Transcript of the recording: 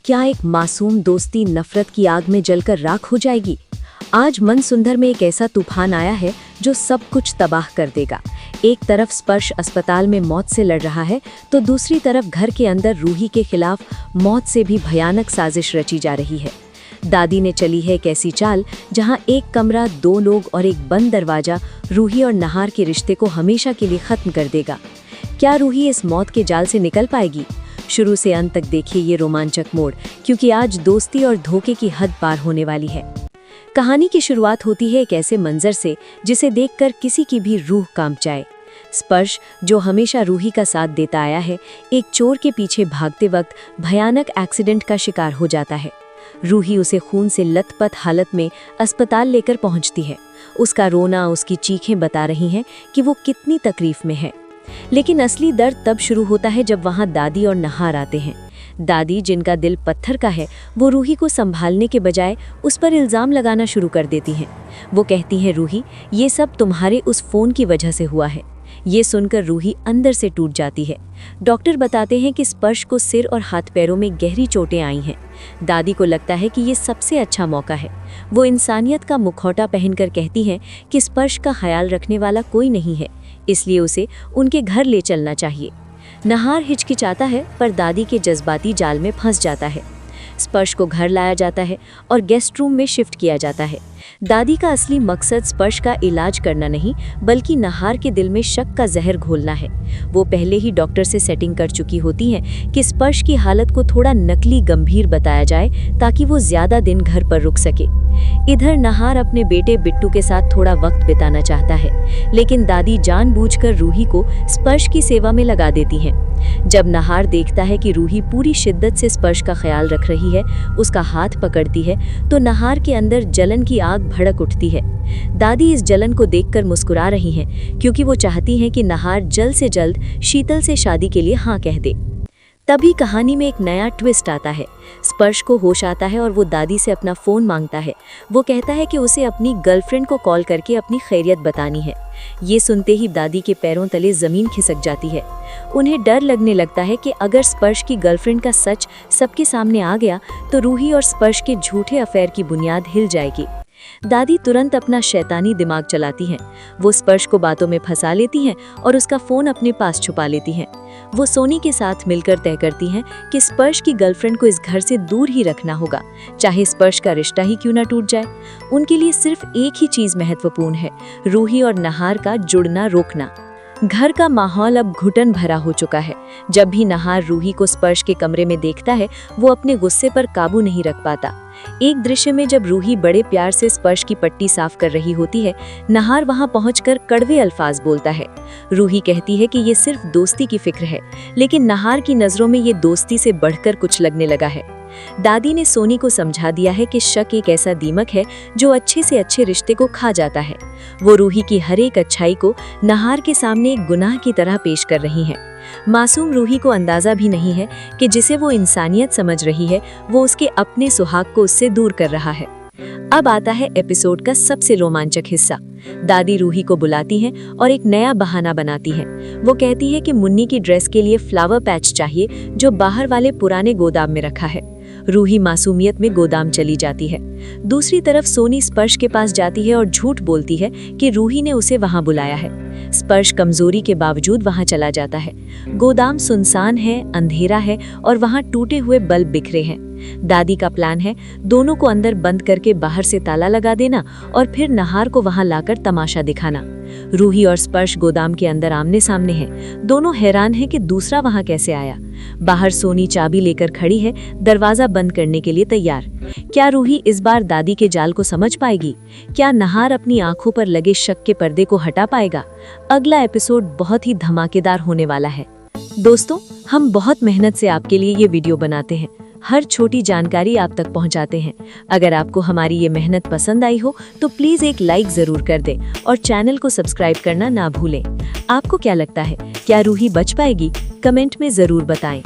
क्या एक मासूम दोस्ती नफरत की आग में जलकर राख हो जाएगी? आज मनसुंदर में एक ऐसा तूफान आया है जो सब कुछ तबाह कर देगा। एक तरफ स्पर्श अस्पताल में मौत से लड़ रहा है तो दूसरी तरफ घर के अंदर रूही के खिलाफ मौत से भी भयानक साजिश रची जा रही है। दादी ने चली है एक ऐसी चाल जहां एक कमरा, 2 लोग और एक बंद दरवाजा रूही और नहार के रिश्ते को हमेशा के लिए खत्म कर देगा। क्या रूही इस मौत के जाल से निकल पाएगी? शुरू से अंत तक देखिए ये रोमांचक मोड़, क्योंकि आज दोस्ती और धोखे की हद पार होने वाली है। कहानी की शुरुआत होती है एक ऐसे मंजर से जिसे देखकर किसी की भी रूह कांप जाए। स्पर्श, जो हमेशा रूही का साथ देता आया है, एक चोर के पीछे भागते वक्त भयानक एक्सीडेंट का शिकार हो जाता है। रूही उसे खून से लथपथ हालत में अस्पताल लेकर पहुंचती है। उसका रोना, उसकी चीखें बता रही हैं कि वो कितनी तकलीफ में है। लेकिन असली दर्द तब शुरू होता है जब वहां दादी और नहार आते हैं। दादी, जिनका दिल पत्थर का है, वो रूही को संभालने के बजाय उस पर इल्ज़ाम लगाना शुरू कर देती हैं। वो कहती हैं, रूही, ये सब तुम्हारे उस फ़ोन की वजह से हुआ है। ये सुनकर रूही अंदर से टूट जाती है। डॉक्टर बताते हैं कि स्पर्श को सिर और हाथ पैरों में गहरी चोटें आई हैं। दादी को लगता है कि ये सबसे अच्छा मौका है। वो इंसानियत का मुखौटा पहनकर कहती हैं कि स्पर्श का ख्याल रखने वाला कोई नहीं है, इसलिए उसे उनके घर ले चलना चाहिए। नहार हिचकिचाता है पर दादी के जज्बाती जाल में फंस जाता है। स्पर्श को घर लाया जाता है और गेस्ट रूम में शिफ्ट किया जाता है। दादी का असली मकसद स्पर्श का इलाज करना नहीं, बल्कि नहार के दिल में शक का जहर घोलना है। वो पहले ही डॉक्टर से सेटिंग कर चुकी होती हैं कि स्पर्श की हालत को थोड़ा नकली गंभीर बताया जाए ताकि वो ज्यादा दिन घर पर रुक सके। इधर नहार अपने बेटे बिट्टू के साथ थोड़ा वक्त बिताना चाहता है, लेकिन दादी जानबूझकर रूही को स्पर्श की सेवा में लगा देती हैं। जब नहार देखता है कि रूही पूरी शिद्दत से स्पर्श का ख्याल रख रही है, उसका हाथ पकड़ती है, तो नहार के अंदर जलन की आग भड़क उठती है। दादी इस जलन को देखकर मुस्कुरा रही हैं, क्योंकि वो चाहती हैं कि नहार जल्द से जल्द शीतल से शादी के लिए हाँ कह दे। तभी कहानी में एक नया ट्विस्ट आता है। स्पर्श को होश आता है और वो दादी से अपना फ़ोन मांगता है। वो कहता है कि उसे अपनी गर्लफ्रेंड को कॉल करके अपनी खैरियत बतानी है। ये सुनते ही दादी के पैरों तले ज़मीन खिसक जाती है। उन्हें डर लगने लगता है कि अगर स्पर्श की गर्लफ्रेंड का सच सबके सामने आ गया तो रूही और स्पर्श के झूठे अफेयर की बुनियाद हिल जाएगी। दादी तुरंत अपना शैतानी दिमाग चलाती हैं। वो स्पर्श को बातों में फंसा लेती हैं और उसका फ़ोन अपने पास छुपा लेती हैं। वो सोनी के साथ मिलकर तय करती हैं कि स्पर्श की गर्लफ्रेंड को इस घर से दूर ही रखना होगा, चाहे स्पर्श का रिश्ता ही क्यों ना टूट जाए। उनके लिए सिर्फ एक ही चीज़ महत्वपूर्ण है, रूही और नहार का जुड़ना रोकना। घर का माहौल अब घुटन भरा हो चुका है। जब भी नहार रूही को स्पर्श के कमरे में देखता है, वो अपने गुस्से पर काबू नहीं रख पाता। एक दृश्य में जब रूही बड़े प्यार से स्पर्श की पट्टी साफ कर रही होती है, नहार वहां पहुंचकर कड़वे अल्फाज बोलता है। रूही कहती है कि ये सिर्फ दोस्ती की फिक्र है, लेकिन नहार की नजरों में ये दोस्ती से बढ़कर कुछ लगने लगा है। दादी ने सोनी को समझा दिया है कि शक एक ऐसा दीमक है जो अच्छे से अच्छे रिश्ते को खा जाता है। वो रूही की हर एक अच्छाई को नहार के सामने एक गुनाह की तरह पेश कर रही हैं। मासूम रूही को अंदाजा भी नहीं है कि जिसे वो इंसानियत समझ रही है, वो उसके अपने सुहाग को उससे दूर कर रहा है। अब आता है एपिसोड का सबसे रोमांचक हिस्सा। दादी रूही को बुलाती हैं और एक नया बहाना बनाती हैं। वो कहती है कि मुन्नी की ड्रेस के लिए फ्लावर पैच चाहिए जो बाहर वाले पुराने गोदाम में रखा है। रूही मासूमियत में गोदाम चली जाती है। दूसरी तरफ सोनी स्पर्श के पास जाती है और झूठ बोलती है कि रूही ने उसे वहां बुलाया है। स्पर्श कमजोरी के बावजूद वहां चला जाता है। गोदाम सुनसान है, अंधेरा है और वहां टूटे हुए बल्ब बिखरे हैं। दादी का प्लान है दोनों को अंदर बंद करके बाहर से ताला लगा देना और फिर नहार को वहां लाकर तमाशा दिखाना। रूही और स्पर्श गोदाम के अंदर आमने सामने हैं। दोनों हैरान हैं कि दूसरा वहां कैसे आया। बाहर सोनी चाबी लेकर खड़ी है, दरवाजा बंद करने के लिए तैयार। क्या रूही इस बार दादी के जाल को समझ पाएगी? क्या नहार अपनी आंखों पर लगे शक के पर्दे को हटा पाएगा? अगला एपिसोड बहुत ही धमाकेदार होने वाला है। दोस्तों, हम बहुत मेहनत से आपके लिए ये वीडियो बनाते हैं। हर छोटी जानकारी आप तक पहुंचाते हैं। अगर आपको हमारी ये मेहनत पसंद आई हो तो प्लीज एक लाइक जरूर कर दें और चैनल को सब्सक्राइब करना ना भूलें। आपको क्या लगता है, क्या रूही बच पाएगी? कमेंट में जरूर बताएं।